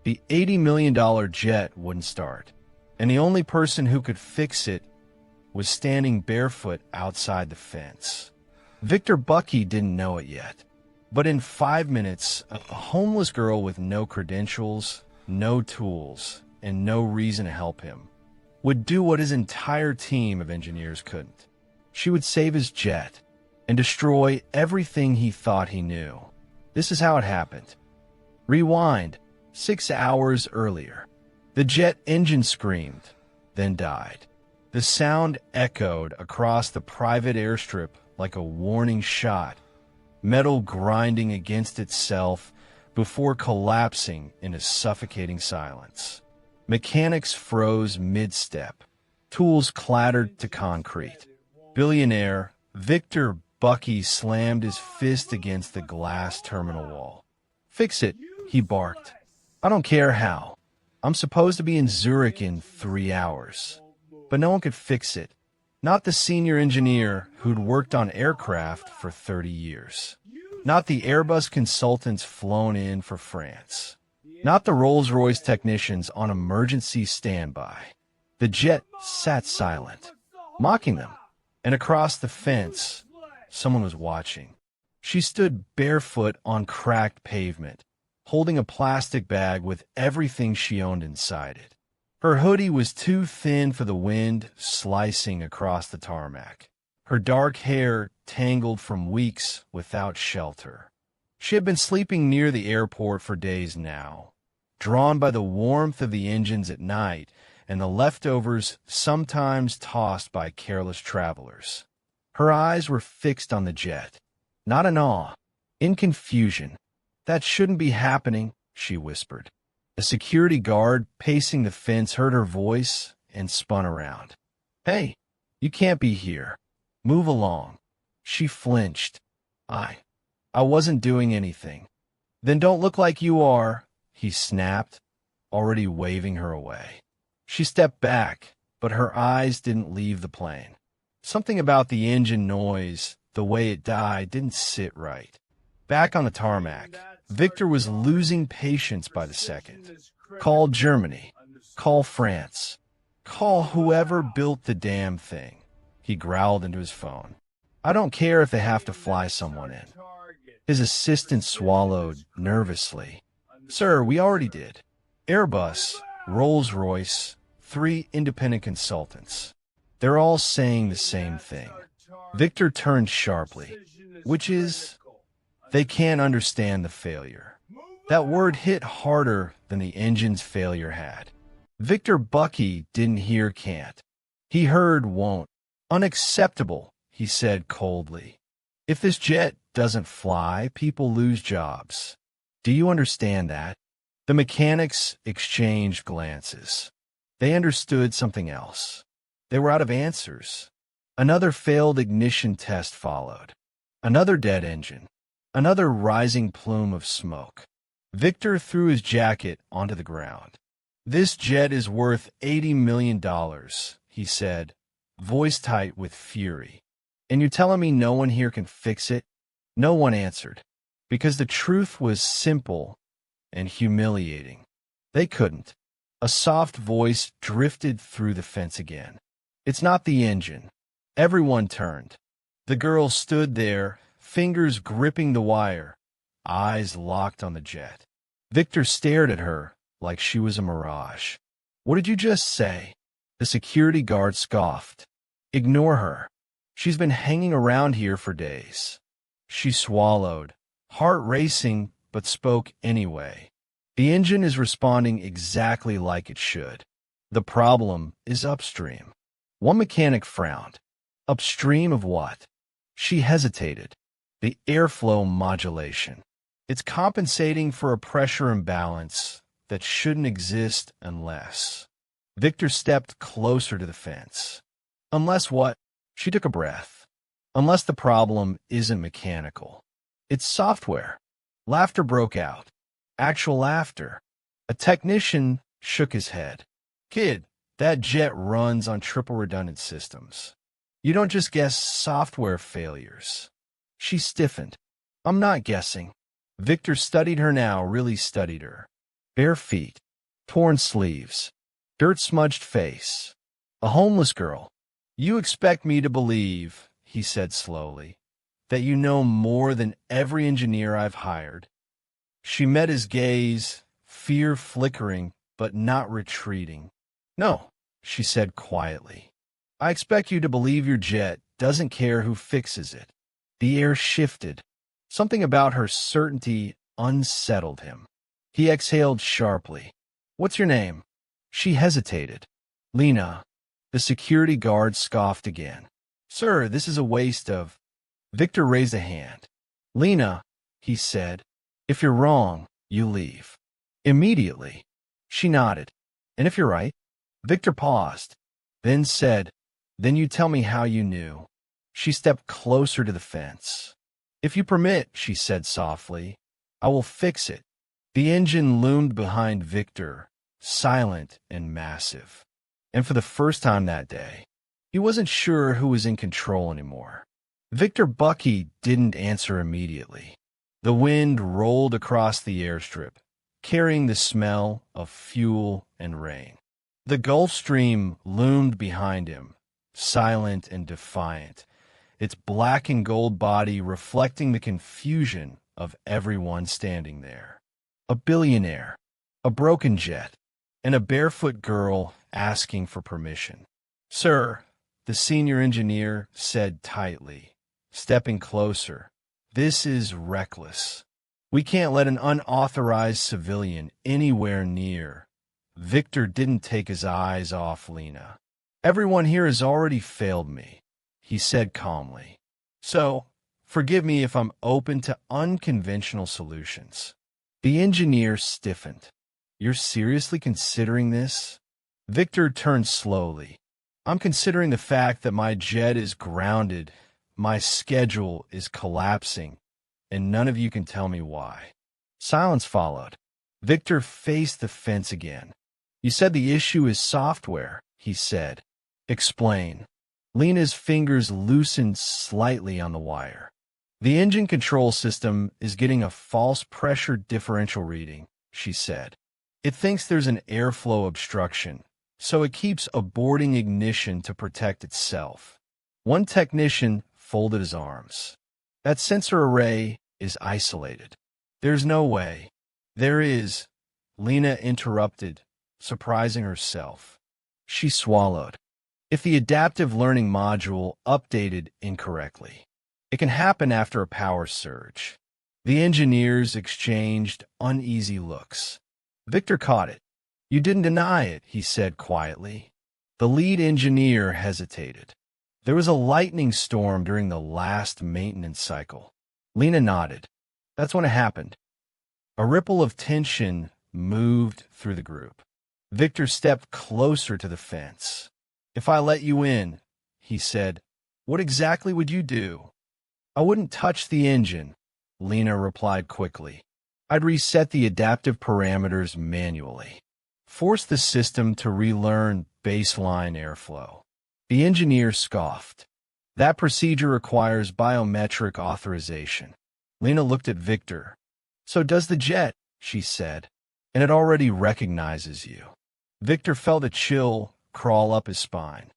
The $80 million jet wouldn't start, and the only person who could fix it was standing barefoot outside the fence. Victor Bucky didn't know it yet, but in 5 minutes, a homeless girl with no credentials, no tools, and no reason to help him would do what his entire team of engineers couldn't. She would save his jet and destroy everything he thought he knew. This is how it happened. Rewind 6 hours earlier. The jet engine screamed, then died. The sound echoed across the private airstrip like a warning shot, metal grinding against itself before collapsing into suffocating silence. Mechanics froze mid-step. Tools clattered to concrete. Billionaire Victor Bucky slammed his fist against the glass terminal wall. "Fix it," he barked. "I don't care how. I'm supposed to be in Zurich in 3 hours." But no one could fix it. Not the senior engineer who'd worked on aircraft for 30 years. Not the Airbus consultants flown in for France. Not the Rolls-Royce technicians on emergency standby. The jet sat silent, mocking them. And across the fence, someone was watching. She stood barefoot on cracked pavement, holding a plastic bag with everything she owned inside it. Her hoodie was too thin for the wind slicing across the tarmac. Her dark hair tangled from weeks without shelter. She had been sleeping near the airport for days now, drawn by the warmth of the engines at night and the leftovers sometimes tossed by careless travelers. Her eyes were fixed on the jet, not in awe, in confusion. "That shouldn't be happening," she whispered. A security guard pacing the fence heard her voice and spun around. "Hey, you can't be here. Move along." She flinched. I wasn't doing anything." "Then don't look like you are," he snapped, already waving her away. She stepped back, but her eyes didn't leave the plane. Something about the engine noise, the way it died, didn't sit right. Back on the tarmac, Victor was losing patience by the second. Call Germany. Call France. Call whoever built the damn thing. He growled into his phone. "I don't care if they have to fly someone in." His assistant swallowed nervously. "Sir, we already did. Airbus, Rolls-Royce, 3 independent consultants. They're all saying the same thing." Victor turned sharply. "Which is?" "They can't understand the failure." That word hit harder than the engine's failure had. Victor Bucky didn't hear can't. He heard won't. "Unacceptable," he said coldly. "If this jet doesn't fly, people lose jobs. Do you understand that?" The mechanics exchanged glances. They understood something else. They were out of answers. Another failed ignition test followed. Another dead engine. Another rising plume of smoke. Victor threw his jacket onto the ground. "This jet is worth $80 million, he said, voice tight with fury. "And you're telling me no one here can fix it?" No one answered, because the truth was simple and humiliating. They couldn't. A soft voice drifted through the fence again. "It's not the engine." Everyone turned. The girl stood there, fingers gripping the wire, eyes locked on the jet. Victor stared at her like she was a mirage. "What did you just say?" The security guard scoffed. "Ignore her. She's been hanging around here for days." She swallowed, heart racing, but spoke anyway. "The engine is responding exactly like it should. The problem is upstream." One mechanic frowned. "Upstream of what?" She hesitated. "The airflow modulation. It's compensating for a pressure imbalance that shouldn't exist unless." Victor stepped closer to the fence. "Unless what?" She took a breath. "Unless the problem isn't mechanical. It's software." Laughter broke out. Actual laughter. A technician shook his head. "Kid, that jet runs on triple redundant systems. You don't just guess software failures." She stiffened. "I'm not guessing." Victor studied her now, really studied her. bare feet, torn sleeves, dirt-smudged face. A homeless girl. You expect me to believe, he said slowly, that you know more than every engineer I've hired. She met his gaze, fear flickering but not retreating. No, she said quietly. I expect you to believe your jet doesn't care who fixes it. The air shifted. Something about her certainty unsettled him. He exhaled sharply. What's your name? She hesitated. Lina. The security guard scoffed again. Sir, this is a waste of... Victor raised a hand. Lina, he said, if you're wrong, you leave. Immediately. She nodded. And if you're right? Victor paused, then said, then you tell me how you knew. She stepped closer to the fence. If you permit, she said softly, I will fix it. The engine loomed behind Victor, silent and massive. And for the first time that day, he wasn't sure who was in control anymore. Victor Bucky didn't answer immediately. The wind rolled across the airstrip, carrying the smell of fuel and rain. The Gulf Stream loomed behind him, silent and defiant, its black and gold body reflecting the confusion of everyone standing there. A billionaire, a broken jet, and a barefoot girl asking for permission. Sir, the senior engineer said tightly, stepping closer, this is reckless. We can't let an unauthorized civilian anywhere near. Victor didn't take his eyes off Lina. Everyone here has already failed me, he said calmly. So, forgive me if I'm open to unconventional solutions. The engineer stiffened. You're seriously considering this? Victor turned slowly. I'm considering the fact that my jet is grounded, my schedule is collapsing, and none of you can tell me why. Silence followed. Victor faced the fence again. You said the issue is software, he said. Explain. Lina's fingers loosened slightly on the wire. The engine control system is getting a false pressure differential reading, she said. It thinks there's an airflow obstruction, so it keeps aborting ignition to protect itself. One technician folded his arms. That sensor array is isolated. There's no way. There is, Lina interrupted, surprising herself. She swallowed. If the adaptive learning module updated incorrectly, it can happen after a power surge. The engineers exchanged uneasy looks. Victor caught it. You didn't deny it, he said quietly. The lead engineer hesitated. There was a lightning storm during the last maintenance cycle. Lina nodded. That's when it happened. A ripple of tension moved through the group. Victor stepped closer to the fence. If I let you in, he said, what exactly would you do? I wouldn't touch the engine, Lina replied quickly. I'd reset the adaptive parameters manually. Force the system to relearn baseline airflow. The engineer scoffed. That procedure requires biometric authorization. Lina looked at Victor. So does the jet, she said, and it already recognizes you. Victor felt a chill crawl up his spine.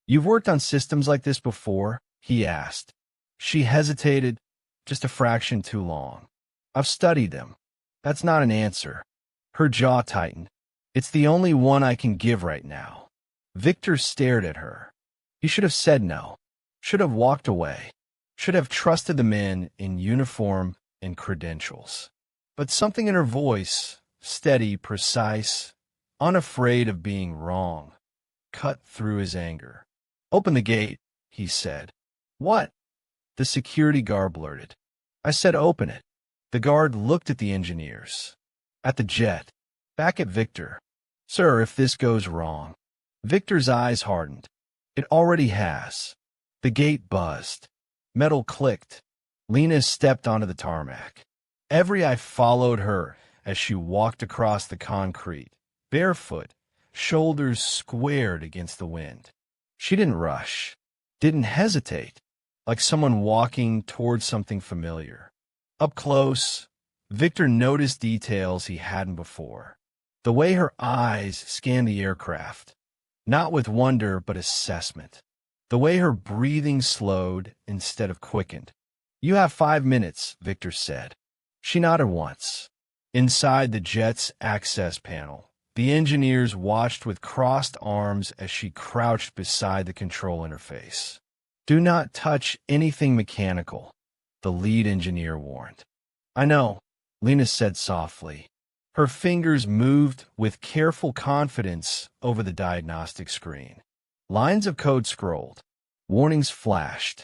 You've worked on systems like this before? He asked. She hesitated, just a fraction too long. I've studied them. That's not an answer. Her jaw tightened. It's the only one I can give right now. Victor stared at her. He should have said no. Should have walked away. Should have trusted the men in uniform and credentials. But something in her voice, steady, precise, unafraid of being wrong, cut through his anger. Open the gate, he said. What? The security guard blurted. I said open it. The guard looked at the engineers, at the jet, back at Victor. Sir, if this goes wrong. Victor's eyes hardened. It already has. The gate buzzed. Metal clicked. Lina stepped onto the tarmac. Every eye followed her as she walked across the concrete, barefoot, shoulders squared against the wind. She didn't rush, didn't hesitate, like someone walking towards something familiar. Up close, Victor noticed details he hadn't before. The way her eyes scanned the aircraft, not with wonder but assessment. The way her breathing slowed instead of quickened. "You have 5 minutes," Victor said. She nodded once. Inside the jet's access panel, the engineers watched with crossed arms as she crouched beside the control interface. "Do not touch anything mechanical," the lead engineer warned. "I know," Lina said softly. Her fingers moved with careful confidence over the diagnostic screen. Lines of code scrolled. Warnings flashed.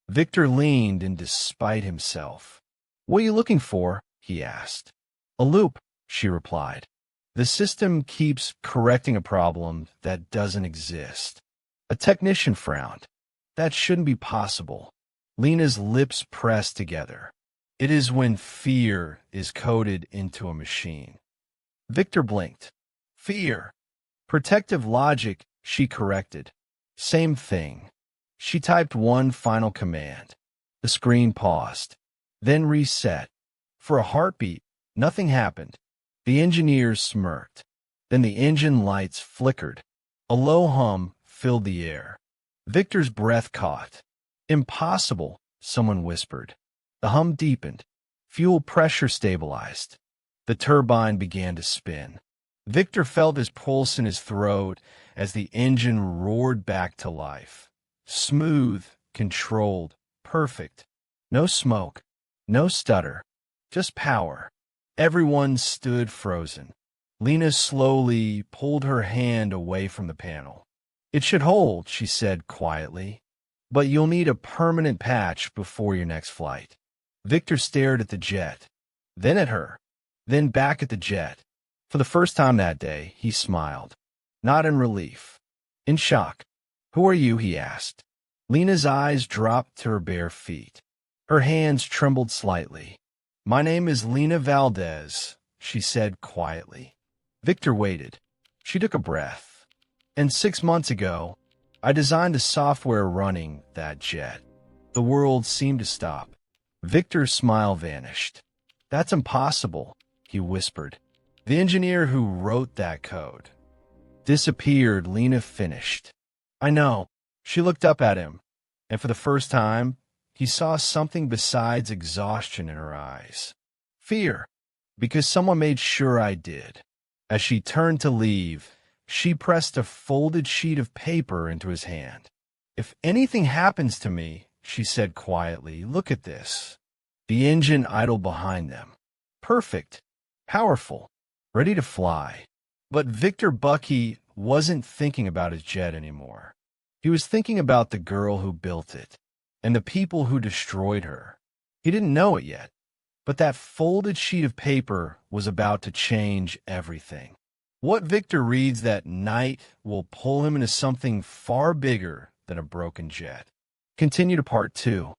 Victor leaned in despite himself. "What are you looking for?" he asked. "A loop," she replied. "The system keeps correcting a problem that doesn't exist." A technician frowned. "That shouldn't be possible." Lina's lips pressed together. "It is when fear is coded into a machine." Victor blinked. "Fear." "Protective logic," she corrected. "Same thing." She typed one final command. The screen paused, then reset. For a heartbeat, nothing happened. The engineers smirked. Then the engine lights flickered. A low hum filled the air. Victor's breath caught. "Impossible," someone whispered. The hum deepened. Fuel pressure stabilized. The turbine began to spin. Victor felt his pulse in his throat as the engine roared back to life. Smooth, controlled, perfect. No smoke, no stutter, just power. Everyone stood frozen. Lina slowly pulled her hand away from the panel. "It should hold," she said quietly, "but you'll need a permanent patch before your next flight." Victor stared at the jet, then at her, then back at the jet. For the first time that day, he smiled. Not in relief, in shock. "Who are you?" he asked. Lina's eyes dropped to her bare feet. Her hands trembled slightly. "My name is Lina Valdez," she said quietly. Victor waited. She took a breath. "And 6 months ago, I designed the software running that jet." The world seemed to stop. Victor's smile vanished. "That's impossible," he whispered. "The engineer who wrote that code disappeared." Lina finished. "I know." She looked up at him, and for the first time, he saw something besides exhaustion in her eyes. "Fear, because someone made sure I did." As she turned to leave, she pressed a folded sheet of paper into his hand. "If anything happens to me," she said quietly, "look at this." The engine idled behind them. Perfect, powerful, ready to fly. But Victor Bucky wasn't thinking about his jet anymore. He was thinking about the girl who built it and the people who destroyed her. He didn't know it yet, but that folded sheet of paper was about to change everything. What Victor reads that night will pull him into something far bigger than a broken jet. Continue to part 2.